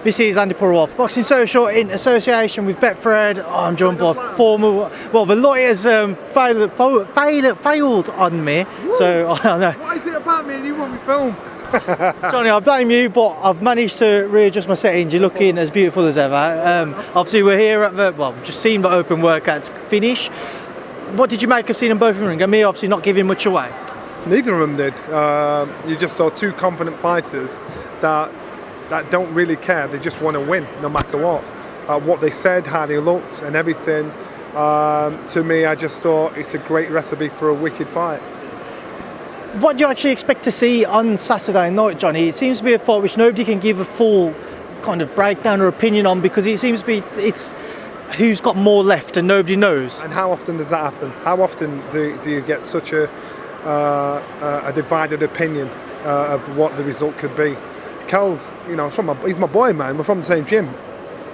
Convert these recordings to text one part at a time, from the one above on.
This is Andi Purewal, Boxing Social in association with Betfred. I'm joined by former, well, the lawyers failed on me. Woo. So I know. Why is it about me and you want me film? Johnny, I blame you, but I've managed to readjust my settings. You're looking as beautiful as ever. Obviously, we're here at the, well, just seen the open workouts finish. What did you make of seeing them both in the ring? And me, obviously, not giving much away. Neither of them did. You just saw two confident fighters that don't really care. They just want to win, no matter what. What they said, how they looked, and everything. To me, I just thought it's a great recipe for a wicked fight. What do you actually expect to see on Saturday night, Johnny? It seems to be a fight which nobody can give a full kind of breakdown or opinion on, because it seems to be it's who's got more left and nobody knows. And how often does that happen? How often do you get such a divided opinion of what the result could be? Cal's, he's my boy, man. We're from the same gym.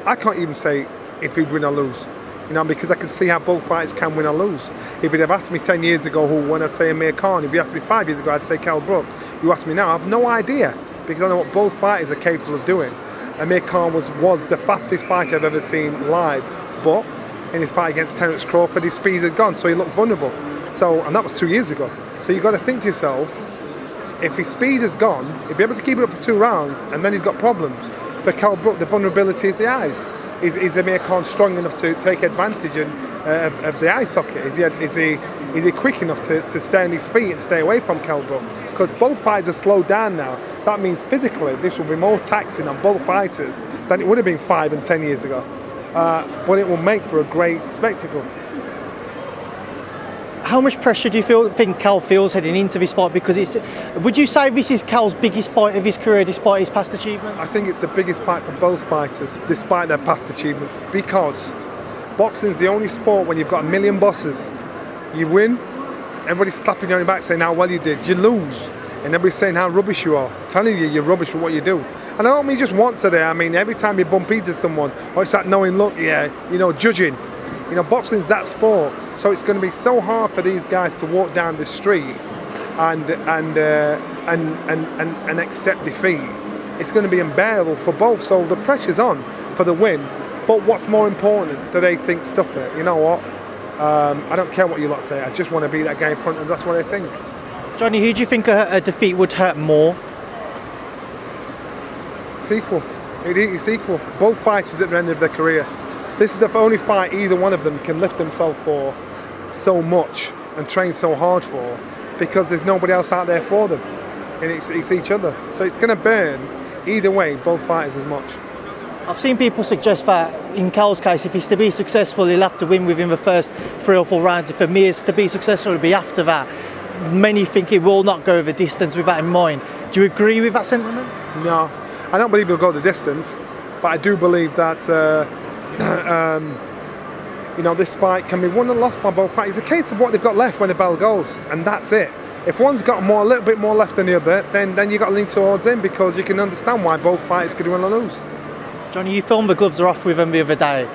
I can't even say if he'd win or lose, because I can see how both fighters can win or lose. If you'd have asked me 10 years ago who won, I'd say Amir Khan. If you asked me 5 years ago, I'd say Khan-Brook. You ask me now, I have no idea, because I know what both fighters are capable of doing. Amir Khan was the fastest fighter I've ever seen live, but in his fight against Terence Crawford, his speed had gone, so he looked vulnerable. And that was 2 years ago. So you've got to think to yourself, if his speed has gone, he'll be able to keep it up for 2 rounds, and then he's got problems. For Khan-Brook, the vulnerability is the eyes. Is Amir Khan strong enough to take advantage of the eye socket? Is he quick enough to stay on his feet and stay away from Khan-Brook? Because both fighters are slowed down now. So that means physically this will be more taxing on both fighters than it would have been 5 and 10 years ago. But it will make for a great spectacle. How much pressure do you think Cal feels heading into this fight? Because would you say this is Cal's biggest fight of his career, despite his past achievements? I think it's the biggest fight for both fighters, despite their past achievements, because boxing's the only sport when you've got a million bosses. You win, everybody's slapping you on your back saying how well you did. You lose, and everybody's saying how rubbish you are, telling you you're rubbish for what you do. And I don't mean just once a day. I mean every time you bump into someone, or it's that knowing look, judging. Boxing's that sport, so it's going to be so hard for these guys to walk down the street and accept defeat. It's going to be unbearable for both. So the pressure's on for the win. But what's more important? Do they think stuff it? You know what? I don't care what you lot say. I just want to be that guy in front, and that's what I think. Johnny, who do you think a defeat would hurt more? It's equal. It's equal. Both fighters at the end of their career. This is the only fight either one of them can lift themselves for so much and train so hard for, because there's nobody else out there for them, and it's each other. So it's going to burn either way, both fighters as much. I've seen people suggest that in Cal's case, if he's to be successful, he'll have to win within the first 3 or 4 rounds. If Amir's to be successful, it'll be after that. Many think he will not go the distance with that in mind. Do you agree with that sentiment? No, I don't believe he'll go the distance, but I do believe that this fight can be won and lost by both fighters. It's a case of what they've got left when the bell goes, and that's it. If one's got a little bit more left than the other, then you've got to lean towards him, because you can understand why both fighters could win or lose. Johnny, you filmed the gloves are off with him the other day.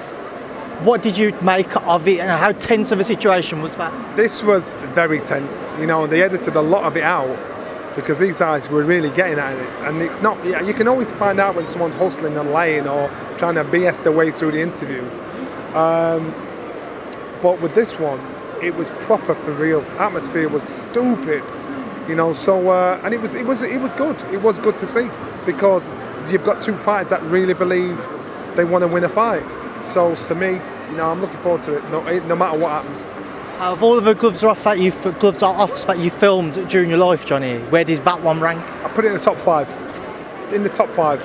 What did you make of it, and how tense of a situation was that? This was very tense. They edited a lot of it out, because these guys were really getting at it. And it's not, you can always find out when someone's hustling and lying or trying to BS their way through the interview. But with this one, it was proper for real. Atmosphere was stupid, and it was good. It was good to see, because you've got two fighters that really believe they want to win a fight. So to me, I'm looking forward to it, no matter what happens. Out of all of the gloves are off that you filmed during your life, Johnny, where does that one rank? I put it in the top 5. In the top 5.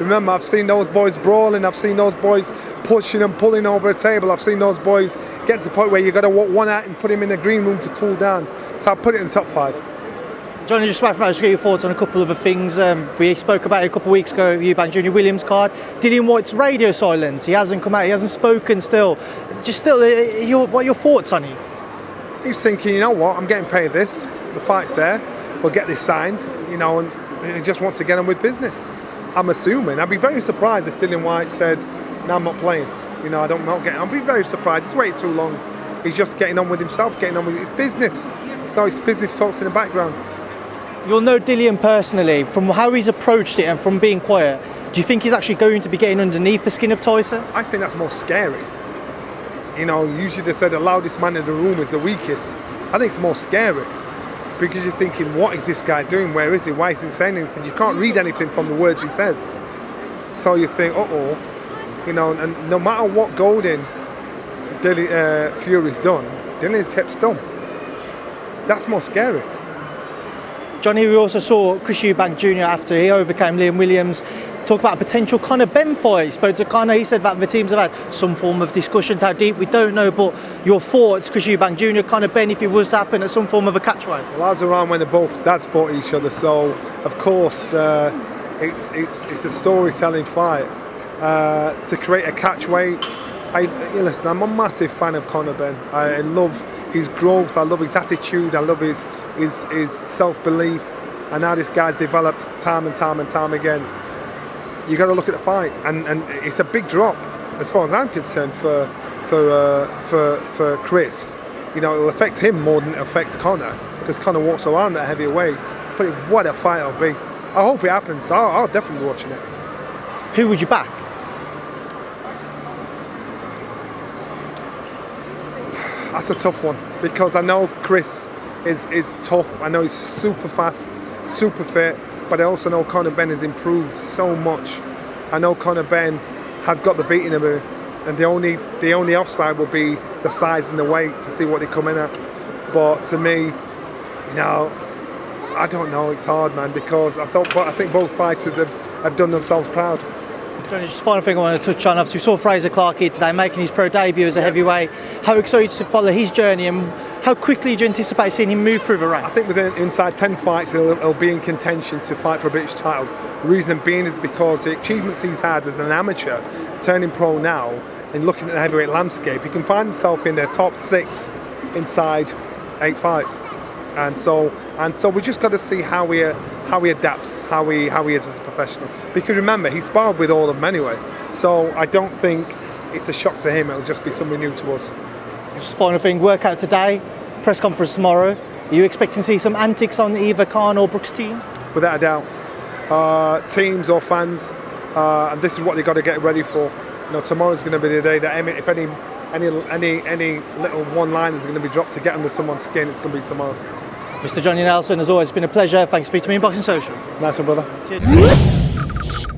Remember, I've seen those boys brawling. I've seen those boys pushing and pulling over a table. I've seen those boys get to the point where you've got to walk one out and put him in the green room to cool down. So I put it in the top 5. Johnny, just get your thoughts on a couple of the things. We spoke about it a couple of weeks ago. You banned Junior Williams' card. Dillian Whyte's radio silence. He hasn't come out. He hasn't spoken still. What are your thoughts on it? He's thinking, you know what? I'm getting paid this. The fight's there. We'll get this signed. And he just wants to get on with business. I'm assuming. I'd be very surprised if Dillian Whyte said, "No, I'm not playing. I'll be very surprised. He's waited too long. He's just getting on with himself, getting on with his business. So his business talks in the background." You'll know Dillian personally, from how he's approached it and from being quiet. Do you think he's actually going to be getting underneath the skin of Tyson? I think that's more scary. You know, usually they say the loudest man in the room is the weakest. I think it's more scary because you're thinking, what is this guy doing? Where is he? Why isn't he saying anything? You can't read anything from the words he says. So you think, you know, and no matter what Golden Fury's done, Dillian's kept stum. That's more scary. Johnny, we also saw Chris Eubank Jr. after he overcame Liam Williams. Talk about a potential Conor Benn fight. Spoke to Conor, he said that the teams have had some form of discussions. How deep, we don't know, but your thoughts, Chris Eubank Jr., Conor Benn, if it was to happen at some form of a catchweight? Well, I was around when they both dads fought each other, so of course it's a storytelling fight. To create a catchweight, listen, I'm a massive fan of Conor Benn. I love his growth, I love his attitude, I love his self-belief, and how this guy's developed time and time again. You got to look at the fight, and it's a big drop as far as I'm concerned for Chris. You know, it'll affect him more than it affects Conor because Conor walks around at heavyweight. But what a fight it'll be! I hope it happens. I'll definitely be watching it. Who would you back? That's a tough one because I know Chris is tough. I know he's super fast, super fit. But I also know Conor Benn has improved so much. I know Conor Benn has got the beating of him, and the only offside will be the size and the weight to see what they come in at. But to me, no, I don't know. It's hard, man, because I think both fighters have done themselves proud. Johnny, just final thing I want to touch on. Obviously, we saw Fraser Clark here today making his pro debut as a heavyweight. How excited to follow his journey, and how quickly do you anticipate seeing him move through the ranks? I think inside 10 fights he'll be in contention to fight for a British title. The reason being is because the achievements he's had as an amateur, turning pro now, and looking at the heavyweight landscape, he can find himself in their top 6 inside 8 fights. And so we just got to see how he adapts, how he is as a professional. Because remember, he sparred with all of them anyway. So I don't think it's a shock to him. It'll just be something new to us. Just final thing, workout today, press conference tomorrow. Are you expecting to see some antics on either Khan or Brook's teams? Without a doubt. Teams or fans, and this is what they've got to get ready for. You know, tomorrow's going to be the day that if any little one-liners are going to be dropped to get under someone's skin, it's going to be tomorrow. Mr. Johnny Nelson, as always, it's been a pleasure. Thanks for speaking to me in Boxing Social. Nice one, brother. Cheers.